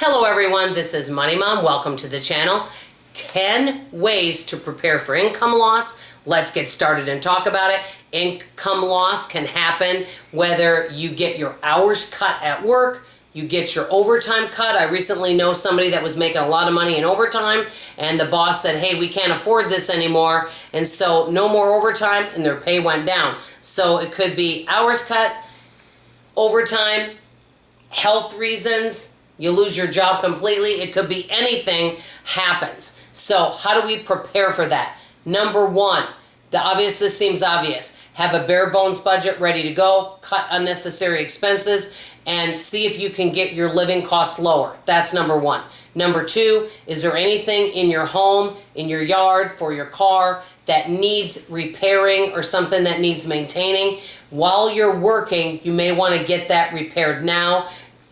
Hello everyone, this is Money Mom. Welcome to the channel. 10 ways to prepare for income loss. Let's get started and talk about it. Income loss can happen whether you get your hours cut at work, you get your overtime cut. I recently know somebody that was making a lot of money in overtime and the boss said, hey, we can't afford this anymore, and so no more overtime, and their pay went down. So it could be hours cut, overtime, health reasons, you lose your job completely. It could be anything happens. So how do we prepare for that? Number one, this seems obvious. Have a bare bones budget ready to go, cut unnecessary expenses, and see if you can get your living costs lower. That's number one. Number two, is there anything in your home, in your yard, for your car that needs repairing or something that needs maintaining? While you're working, you may want to get that repaired now,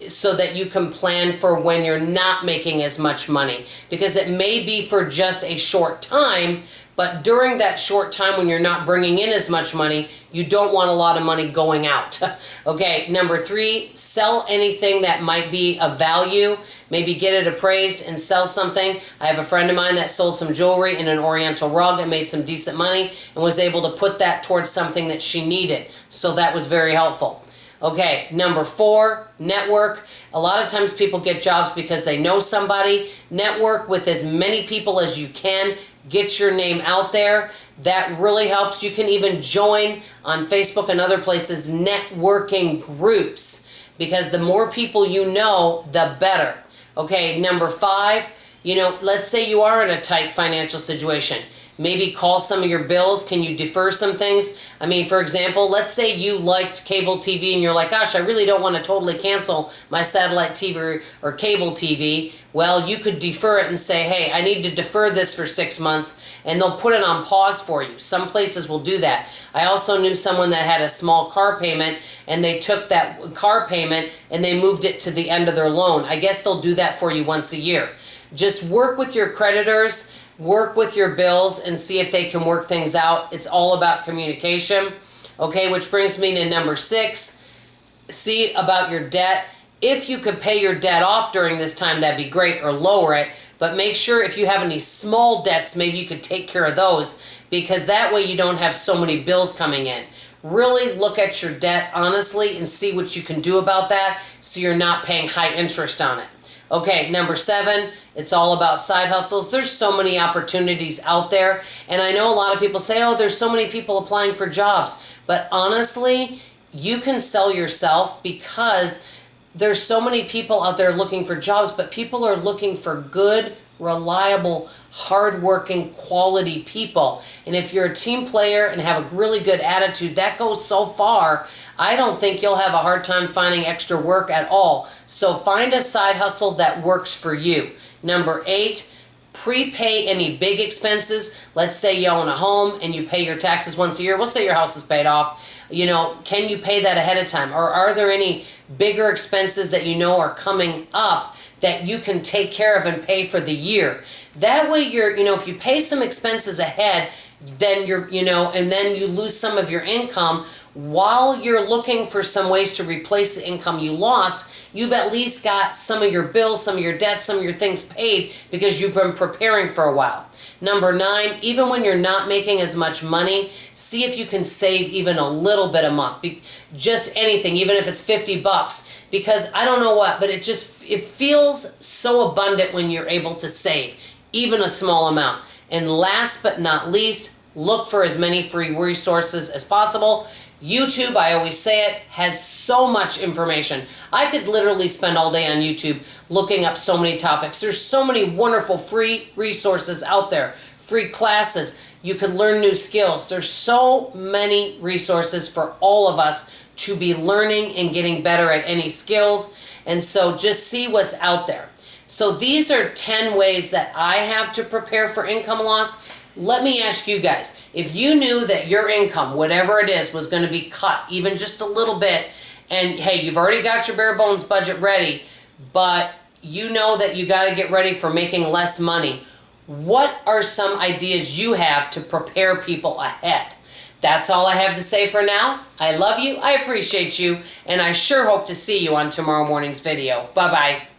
so that you can plan for when you're not making as much money. Because it may be for just a short time, but during that short time when you're not bringing in as much money, you don't want a lot of money going out. Okay, number three, sell anything that might be of value. Maybe get it appraised and sell something. I have a friend of mine that sold some jewelry and an oriental rug and made some decent money and was able to put that towards something that she needed. So that was very helpful. Okay, number four, network. A lot of times people get jobs because they know somebody. Network with as many people as you can. Get your name out there. That really helps. You can even join on Facebook and other places networking groups, because the more people you know, the better. Okay, number five, let's say you are in a tight financial situation. Maybe call some of your bills. Can you defer some things? I mean, for example, let's say you liked cable TV and you're like, gosh, I really don't want to totally cancel my satellite TV or cable TV. Well, you could defer it and say, hey, I need to defer this for 6 months, and they'll put it on pause for you. Some places will do that. I also knew someone that had a small car payment, and they took that car payment and they moved it to the end of their loan. I guess they'll do that for you once a year. Just work with your creditors, work with your bills, and see if they can work things out. It's all about communication. Okay, which brings me to number six. See about your debt. If you could pay your debt off during this time, that'd be great, or lower it. But make sure if you have any small debts, maybe you could take care of those, because that way you don't have so many bills coming in. Really look at your debt honestly and see what you can do about that so you're not paying high interest on it. Okay, number seven, it's all about side hustles. There's so many opportunities out there. And I know a lot of people say, oh, there's so many people applying for jobs. But honestly, you can sell yourself, because there's so many people out there looking for jobs, but people are looking for good, reliable, hardworking, quality people. And if you're a team player and have a really good attitude, that goes so far. I don't think you'll have a hard time finding extra work at all. So find a side hustle that works for you. Number eight, prepay any big expenses. Let's say you own a home and you pay your taxes once a year. We'll say your house is paid off. Can you pay that ahead of time? Or are there any bigger expenses that you know are coming up that you can take care of and pay for the year? That way if you pay some expenses ahead, then and then you lose some of your income while you're looking for some ways to replace the income you lost, you've at least got some of your bills, some of your debts, some of your things paid because you've been preparing for a while. Number nine, even when you're not making as much money, see if you can save even a little bit a month. Just anything, even if it's $50. Because I don't know what, but it feels so abundant when you're able to save, even a small amount. And last but not least, look for as many free resources as possible. YouTube, I always say it, has so much information. I could literally spend all day on YouTube looking up so many topics. There's so many wonderful free resources out there, free classes. You can learn new skills. There's so many resources for all of us to be learning and getting better at any skills. And so just see what's out there. So these are 10 ways that I have to prepare for income loss. Let me ask you guys, if you knew that your income, whatever it is, was going to be cut even just a little bit, and hey, you've already got your bare bones budget ready, but you know that you got to get ready for making less money, what are some ideas you have to prepare people ahead? That's all I have to say for now. I love you, I appreciate you, and I sure hope to see you on tomorrow morning's video. Bye-bye.